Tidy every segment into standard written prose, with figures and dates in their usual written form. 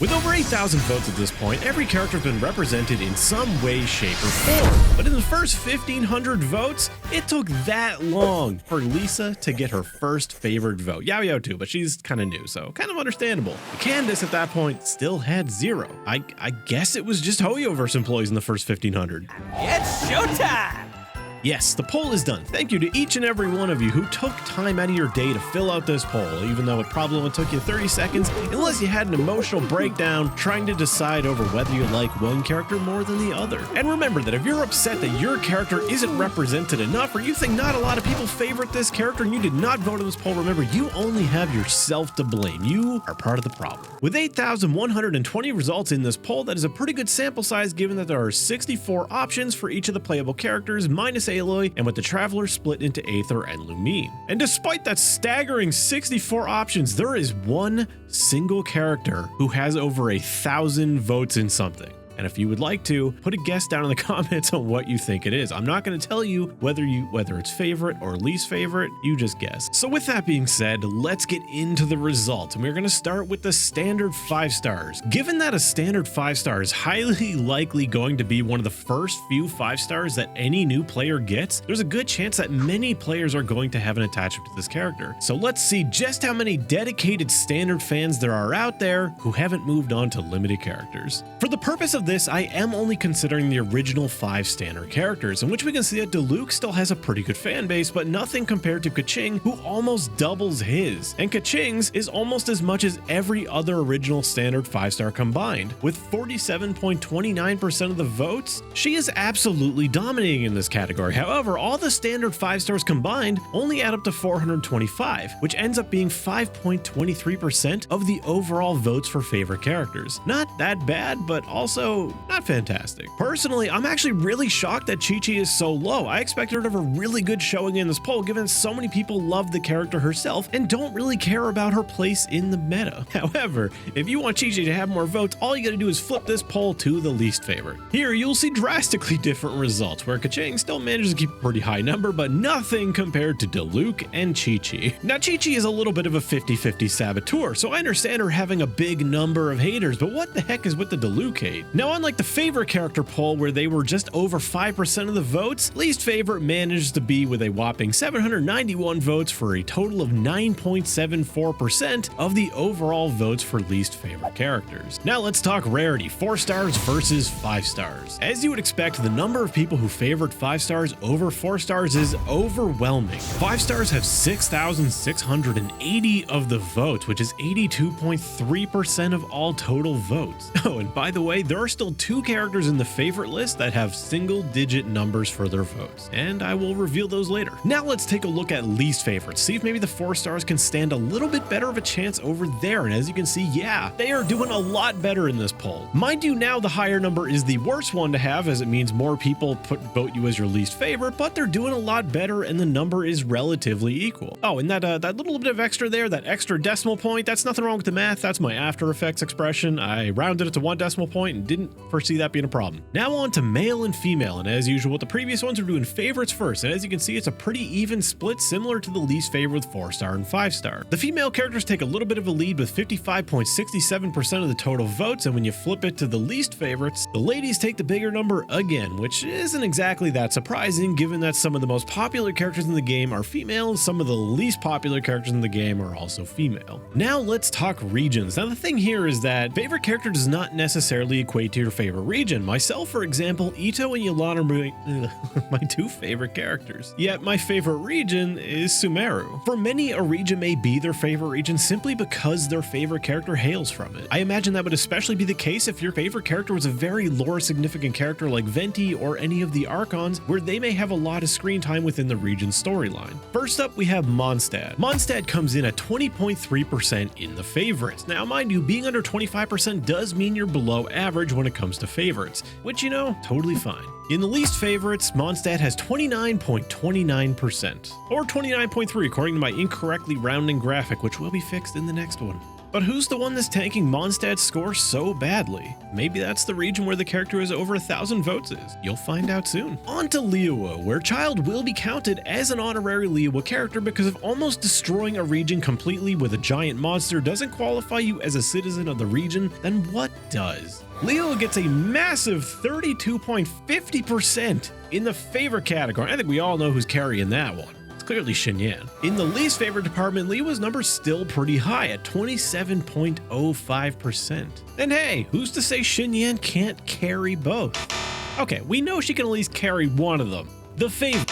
With over 8,000 votes at this point, every character has been represented in some way, shape, or form. But in the first 1,500 votes, it took that long for Lisa to get her first favorite vote. Yao Yao too, but she's kind of new, so kind of understandable. Candace at that point still had 0. I guess it was just Hoyoverse employees in the first 1,500. It's showtime! Yes, the poll is done. Thank you to each and every one of you who took time out of your day to fill out this poll, even though it probably only took you 30 seconds, unless you had an emotional breakdown trying to decide over whether you like one character more than the other. And remember that if you're upset that your character isn't represented enough, or you think not a lot of people favorite this character and you did not vote in this poll, remember, you only have yourself to blame. You are part of the problem. With 8,120 results in this poll, that is a pretty good sample size given that there are 64 options for each of the playable characters, minus Aloy, and with the Traveler split into Aether and Lumine. And despite that staggering 64 options, there is one single character who has over 1,000 votes in something. And if you would like to, put a guess down in the comments on what you think it is. I'm not going to tell you whether it's favorite or least favorite, you just guess. So with that being said, let's get into the results. And we're going to start with the standard 5 stars. Given that a standard 5 star is highly likely going to be one of the first few 5 stars that any new player gets, there's a good chance that many players are going to have an attachment to this character. So let's see just how many dedicated standard fans there are out there who haven't moved on to limited characters. For the purpose of this, I am only considering the original 5 standard characters, in which we can see that Diluc still has a pretty good fan base, but nothing compared to Keqing, who almost doubles his. And Keqing's is almost as much as every other original standard 5 star combined. With 47.29% of the votes, she is absolutely dominating in this category. However, all the standard 5 stars combined only add up to 425, which ends up being 5.23% of the overall votes for favorite characters. Not that bad, but also not fantastic. Personally, I'm actually really shocked that Chi-Chi is so low. I expected her to have a really good showing in this poll, given so many people love the character herself and don't really care about her place in the meta. However, if you want Chi-Chi to have more votes, all you gotta do is flip this poll to the least favorite. Here, you'll see drastically different results, where Keqing still manages to keep a pretty high number, but nothing compared to Diluc and Chi-Chi. Now, Chi-Chi is a little bit of a 50-50 saboteur, so I understand her having a big number of haters, but what the heck is with the Diluc hate? Now, unlike the favorite character poll where they were just over 5% of the votes, least favorite managed to be with a whopping 791 votes for a total of 9.74% of the overall votes for least favorite characters. Now let's talk rarity, 4 stars versus 5 stars. As you would expect, the number of people who favored 5 stars over 4 stars is overwhelming. 5 stars have 6,680 of the votes, which is 82.3% of all total votes. Oh, and by the way, there are still 2 characters in the favorite list that have single-digit numbers for their votes, and I will reveal those later. Now let's take a look at least favorites, see if maybe the 4 stars can stand a little bit better of a chance over there, and as you can see, yeah, they are doing a lot better in this poll. Mind you, now the higher number is the worst one to have, as it means more people vote you as your least favorite, but they're doing a lot better and the number is relatively equal. Oh, and that little bit of extra there, that extra decimal point, that's nothing wrong with the math, that's my After Effects expression. I rounded it to 1 decimal point and didn't foresee that being a problem. Now on to male and female, and as usual with the previous ones, we're doing favorites first, and as you can see, it's a pretty even split, similar to the least favorite with 4 star and 5 star. The female characters take a little bit of a lead with 55.67% of the total votes, and when you flip it to the least favorites, the ladies take the bigger number again, which isn't exactly that surprising given that some of the most popular characters in the game are female and some of the least popular characters in the game are also female. Now let's talk regions. Now the thing here is that favorite character does not necessarily equate to your favorite region. Myself, for example, Itto and Yelan are my 2 favorite characters. Yet my favorite region is Sumeru. For many, a region may be their favorite region simply because their favorite character hails from it. I imagine that would especially be the case if your favorite character was a very lore significant character like Venti or any of the Archons, where they may have a lot of screen time within the region's storyline. First up, we have Mondstadt. Mondstadt comes in at 20.3% in the favorites. Now, mind you, being under 25% does mean you're below average when it comes to favorites, which, you know, totally fine. In the least favorites, Mondstadt has 29.29%, or 29.3 according to my incorrectly rounding graphic, which will be fixed in the next one. But who's the one that's tanking Mondstadt's score so badly? Maybe that's the region where the character is over 1,000 votes is. You'll find out soon. On to Liyue, where Child will be counted as an honorary Liyue character because if almost destroying a region completely with a giant monster doesn't qualify you as a citizen of the region, then what does? Liyue gets a massive 32.50% in the favorite category. I think we all know who's carrying that one. Clearly Xinyan. In the least favorite department, Liyue's number's still pretty high at 27.05%. And hey, who's to say Xinyan can't carry both? Okay, we know she can at least carry one of them. The favorite.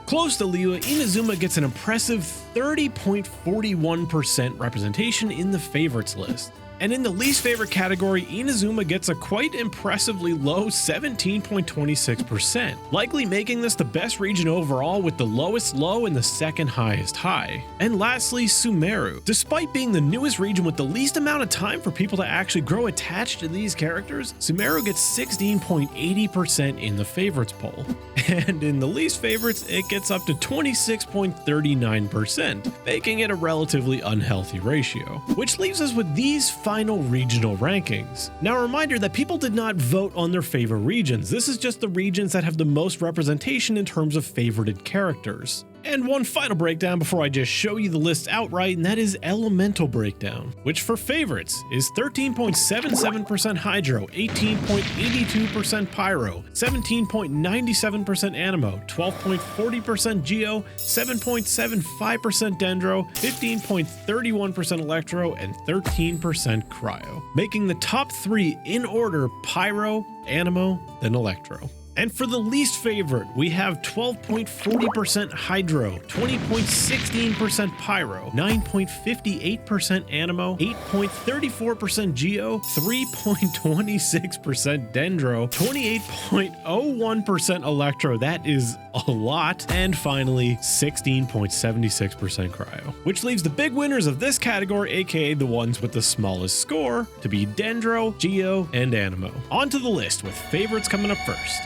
Close to Liyue, Inazuma gets an impressive 30.41% representation in the favorites list. And in the least favorite category, Inazuma gets a quite impressively low 17.26%, likely making this the best region overall with the lowest low and the second highest high. And lastly, Sumeru. Despite being the newest region with the least amount of time for people to actually grow attached to these characters, Sumeru gets 16.80% in the favorites poll. And in the least favorites, it gets up to 26.39%, making it a relatively unhealthy ratio. Which leaves us with these final regional rankings. Now a reminder that people did not vote on their favorite regions. This is just the regions that have the most representation in terms of favorited characters. And one final breakdown before I just show you the list outright, and that is elemental breakdown, which for favorites is 13.77% Hydro, 18.82% Pyro, 17.97% Anemo, 12.40% Geo, 7.75% Dendro, 15.31% Electro, and 13% Cryo, making the top three in order Pyro, Anemo, then Electro. And for the least favorite, we have 12.40% Hydro, 20.16% Pyro, 9.58% Anemo, 8.34% Geo, 3.26% Dendro, 28.01% Electro, that is a lot, and finally 16.76% Cryo. Which leaves the big winners of this category, aka the ones with the smallest score, to be Dendro, Geo, and Anemo. On to the list with favorites coming up first.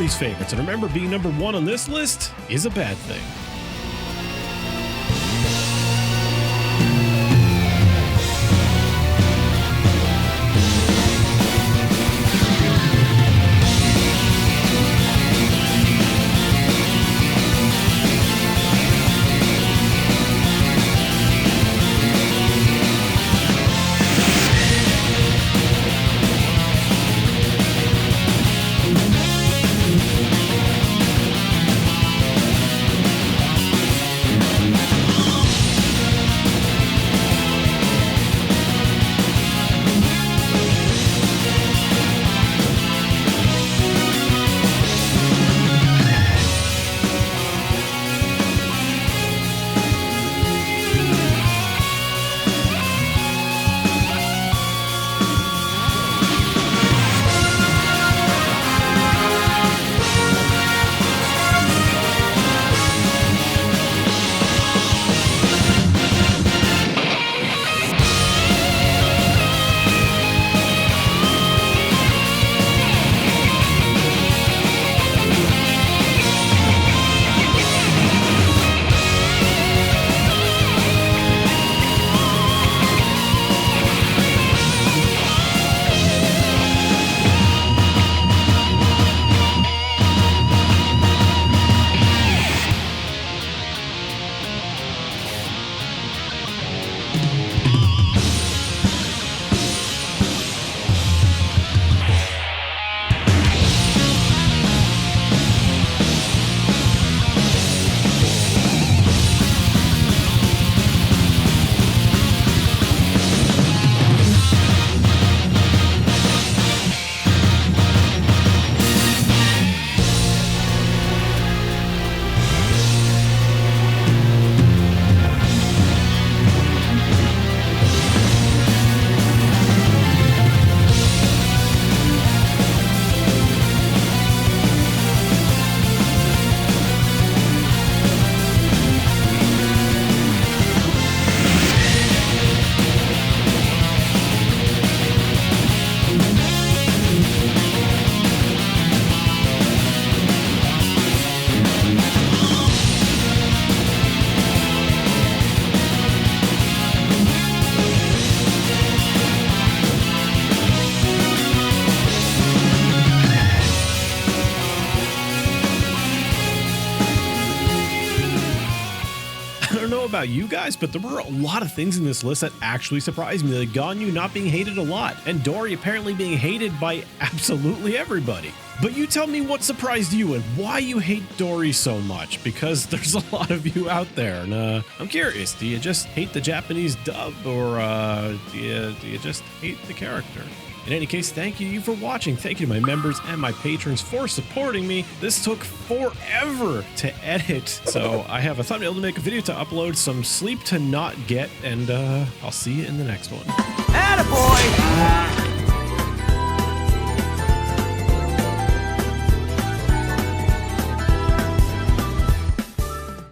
everybody's favorites. And remember, being number 1 on this list is a bad thing. About you guys, but there were a lot of things in this list that actually surprised me, like Ganyu not being hated a lot and Dory apparently being hated by absolutely everybody. But you tell me what surprised you and why you hate Dory so much, because there's a lot of you out there, and I'm curious, do you just hate the Japanese dub, or do you just hate the character? In any case, thank you for watching. Thank you to my members and my patrons for supporting me. This took forever to edit, so I have a thumbnail to make a video to upload, some sleep to not get, and I'll see you in the next one. Attaboy!